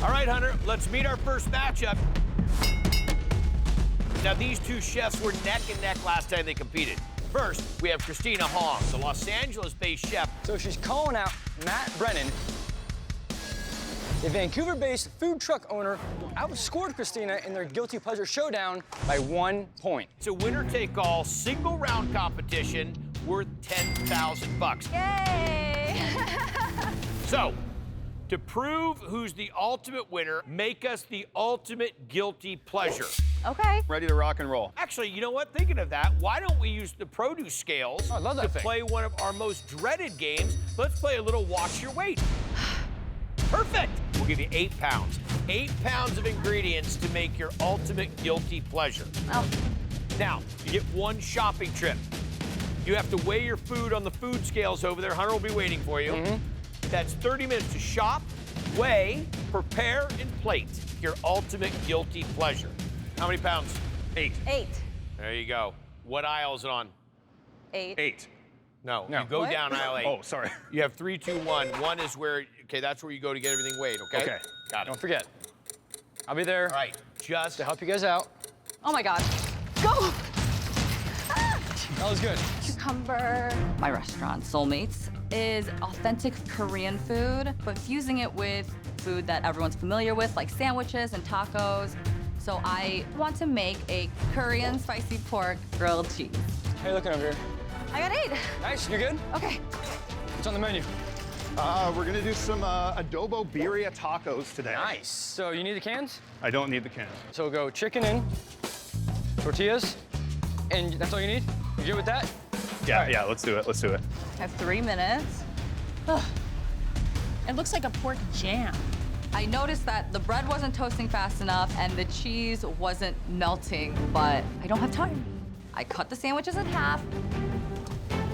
All right, Hunter, let's meet our first matchup. Now, these two chefs were neck and neck last time they competed. First, we have Christina Hong, the Los Angeles-based chef. So she's calling out Matt Brennan, the Vancouver-based food truck owner who outscored Christina in their guilty pleasure showdown by 1 point. It's a winner-take-all, single-round competition worth $10,000. Yay! So, to prove who's the ultimate winner, make us the ultimate guilty pleasure. Okay. Ready to rock and roll. Actually, you know what? Thinking of that, why don't we use the produce scales Oh, I love that to thing. play one of our most dreaded games? Let's play a little watch your weight. Perfect. We'll give you 8 pounds. 8 pounds of ingredients to make your ultimate guilty pleasure. Oh. Now, you get 1 shopping trip. You have to weigh your food on the food scales over there. Hunter will be waiting for you. That's 30 minutes to shop, weigh, prepare, and plate your ultimate guilty pleasure. How many pounds? 8. 8. There you go. What aisle is it on? 8. 8. No, No. you go What? down aisle 8. Oh, sorry. You have 3, 2, 1. 1 is where, okay, that's where you go to get everything weighed, okay? Okay. Got it. Don't forget, I'll be there All right, just to help you guys out. Oh my God. Go! That was good. Cucumber. My restaurant, Soulmates, is authentic Korean food, but fusing it with food that everyone's familiar with, like sandwiches and tacos. So I want to make a Korean spicy pork grilled cheese. How you looking over here? I got 8. Nice, you good? Okay. What's on the menu? We're gonna do some adobo birria tacos today. Nice. So you need the cans? I don't need the cans. So we'll go chicken in, tortillas, and that's all you need? You good with that? Yeah, let's do it. Let's do it. I have 3 minutes. It looks like a pork jam. I noticed that the bread wasn't toasting fast enough and the cheese wasn't melting, but I don't have time. I cut the sandwiches in half.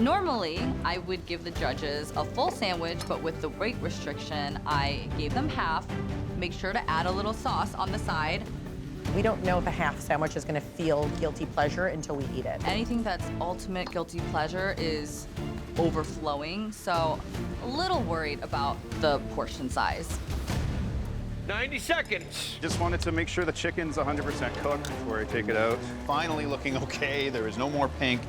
Normally, I would give the judges a full sandwich, but with the weight restriction, I gave them half. Make sure to add a little sauce on the side. We don't know if a half sandwich is going to feel guilty pleasure until we eat it. Anything that's ultimate guilty pleasure is overflowing, so a little worried about the portion size. 90 seconds. Just wanted to make sure the chicken's 100% cooked before I take it out. Finally looking okay. There is no more pink.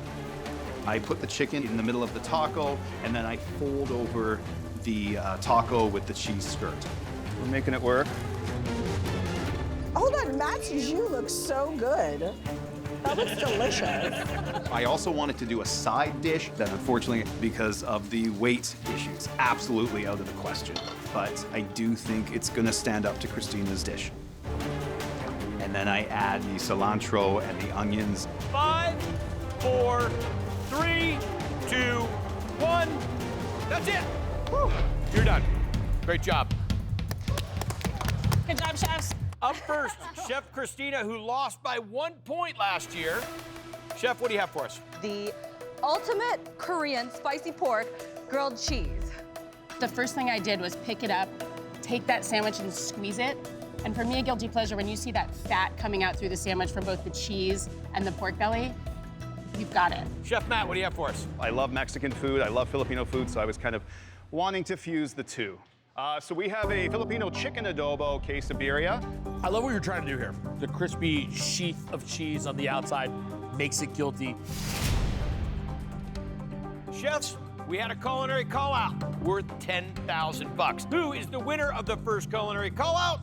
I put the chicken in the middle of the taco, and then I fold over the taco with the cheese skirt. We're making it work. Hold on, Matt's jus looks so good. That looks delicious. I also wanted to do a side dish that, unfortunately, because of the weight issues, absolutely out of the question. But I do think it's gonna stand up to Christina's dish. And then I add the cilantro and the onions. 5, 4, 3, 2, 1. That's it. Whew. You're done. Great job. Good job, chefs. Up first, Chef Christina, who lost by 1 point last year. Chef, what do you have for us? The ultimate Korean spicy pork grilled cheese. The first thing I did was pick it up, take that sandwich and squeeze it. And for me, a guilty pleasure, when you see that fat coming out through the sandwich from both the cheese and the pork belly, you've got it. Chef Matt, what do you have for us? I love Mexican food. I love Filipino food, so I was kind of wanting to fuse the two. So we have a Filipino chicken adobo quesadilla. I love what you're trying to do here. The crispy sheath of cheese on the outside makes it guilty. Chefs, we had a culinary call-out worth $10,000. Who is the winner of the first culinary call-out?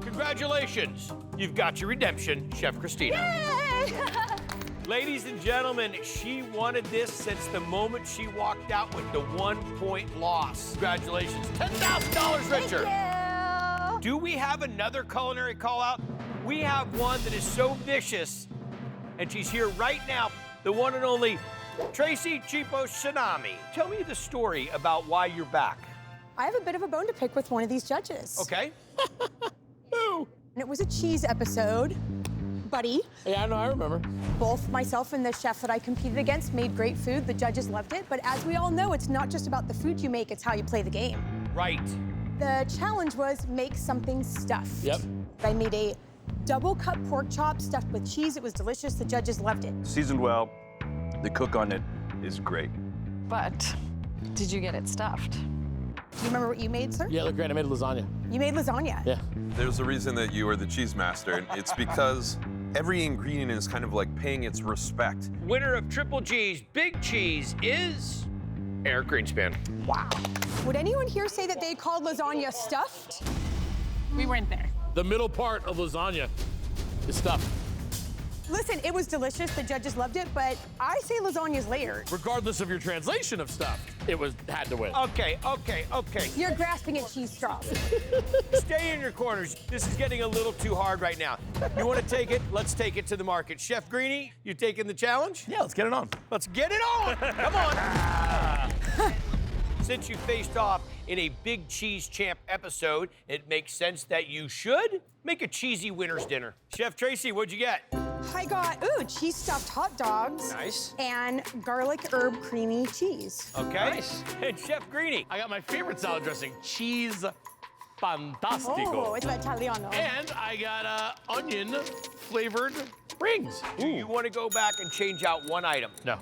Congratulations. You've got your redemption, Chef Christina. Yay! Ladies and gentlemen, she wanted this since the moment she walked out with the 1 point loss. Congratulations, $10,000 richer. Thank you. Do we have another culinary call out? We have one that is so vicious, and she's here right now, the one and only Tracey Shepos Cenami. Tell me the story about why you're back. I have a bit of a bone to pick with one of these judges. Okay. Who? And it was a cheese episode. Buddy. Yeah, no, I remember. Both myself and the chef that I competed against made great food. The judges loved it. But as we all know, it's not just about the food you make, it's how you play the game. Right. The challenge was make something stuffed. Yep. I made a double cut pork chop stuffed with cheese. It was delicious. The judges loved it. Seasoned well. The cook on it is great. But Did you get it stuffed? Do you remember what you made, sir? Yeah, look, Grant, I made lasagna. You made lasagna. Yeah. There's a reason that you are the cheese master, and it's because every ingredient is kind of like paying its respect. Winner of Triple G's Big Cheese is Eric Greenspan. Wow. Would anyone here say that they called lasagna stuffed? We weren't there. The middle part of lasagna is stuffed. Listen, it was delicious. The judges loved it, but I say lasagna's layered. Regardless of your translation of stuffed, it had to win. Okay. You're grasping at cheese straws. Stay in your corners. This is getting a little too hard right now. You want to take it? Let's take it to the market. Chef Greenie, you taking the challenge? Yeah, let's get it on. Let's get it on. Come on. Since you faced off in a Big Cheese Champ episode, it makes sense that you should make a cheesy winner's dinner. Chef Tracey, what'd you get? I got, cheese stuffed hot dogs. Nice. And garlic herb creamy cheese. Okay. Nice. And Chef Greenie. I got my favorite salad dressing, cheese fantastico. Oh, it's Italiano. And I got onion flavored rings. Do you want to go back and change out one item? No.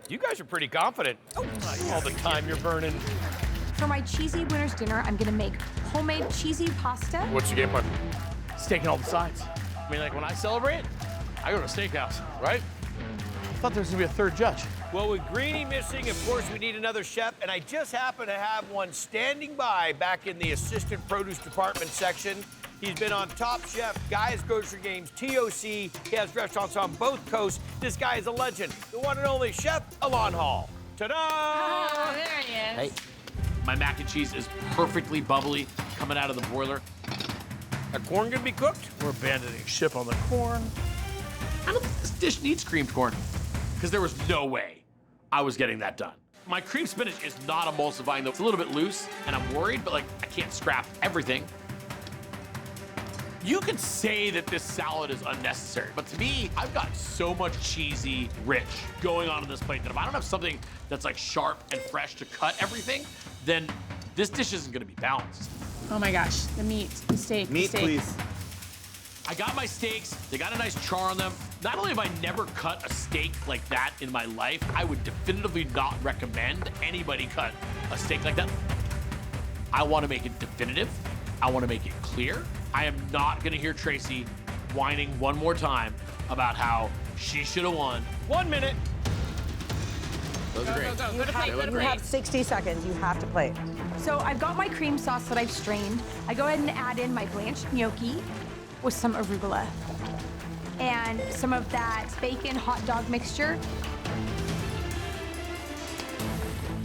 You guys are pretty confident. All the time you're burning. For my cheesy winner's dinner, I'm gonna make homemade cheesy pasta. What's your game plan? Steak and all the sides. I mean, like when I celebrate, I go to a steakhouse, right? I thought there was gonna be a third judge. Well, with Greenie missing, of course, we need another chef, and I just happen to have one standing by back in the assistant produce department section. He's been on Top Chef, Guy's Grocery Games, TOC. He has restaurants on both coasts. This guy is a legend, the one and only Chef Alon Hall. Ta-da! Oh, there he is. Hey. My mac and cheese is perfectly bubbly coming out of the boiler. That corn gonna be cooked? We're abandoning ship on the corn. I don't think this dish needs creamed corn, because there was no way I was getting that done. My cream spinach is not emulsifying, though. It's a little bit loose, and I'm worried, but like I can't scrap everything. You could say that this salad is unnecessary, but to me, I've got so much cheesy rich going on in this plate that if I don't have something that's like sharp and fresh to cut everything, then this dish isn't gonna be balanced. Oh my gosh, the meat, the steak, the Meat, steak. please. I got my steaks, they got a nice char on them. Not only have I never cut a steak like that in my life, I would definitively not recommend anybody cut a steak like that. I wanna make it definitive. I wanna make it clear. I am not gonna hear Tracey whining one more time about how she should have won. 1 minute. Those are great. You have 60 seconds. You have to play. So I've got my cream sauce that I've strained. I go ahead and add in my blanched gnocchi with some arugula and some of that bacon hot dog mixture.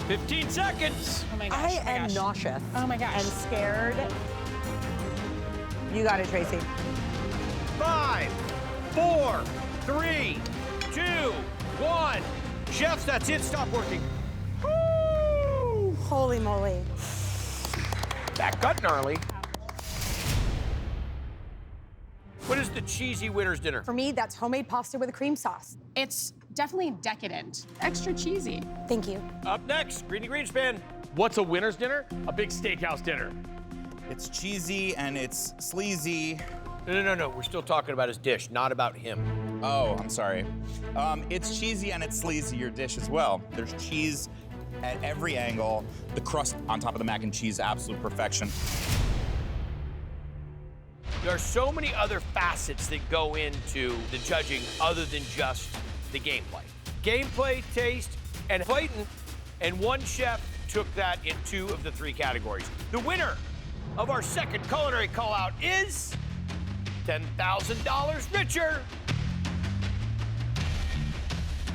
15 seconds. Oh my gosh. I oh my am gosh. nauseous. Oh my gosh. And scared. You got it, Tracey. 5, 4, 3, 2, 1. Chefs, that's it. Stop working. Woo! Holy moly. That got gnarly. What is the cheesy winner's dinner? For me, that's homemade pasta with a cream sauce. It's definitely decadent, extra cheesy. Thank you. Up next, Greenie Greenspan. What's a winner's dinner? A big steakhouse dinner. It's cheesy and it's sleazy. No. We're still talking about his dish, not about him. Oh, I'm sorry. It's cheesy and it's sleazy, your dish as well. There's cheese at every angle. The crust on top of the mac and cheese, absolute perfection. There are so many other facets that go into the judging other than just the gameplay. Gameplay, taste, and fighting, and one chef took that in 2 of the 3 categories. The winner of our second culinary call-out is $10,000 richer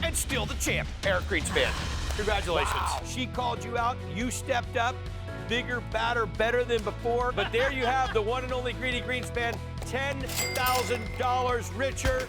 and still the champ, Eric Greenspan. Congratulations. Wow. She called you out, you stepped up, bigger, badder, better than before, but there you have the one and only Greenie Greenspan, $10,000 richer.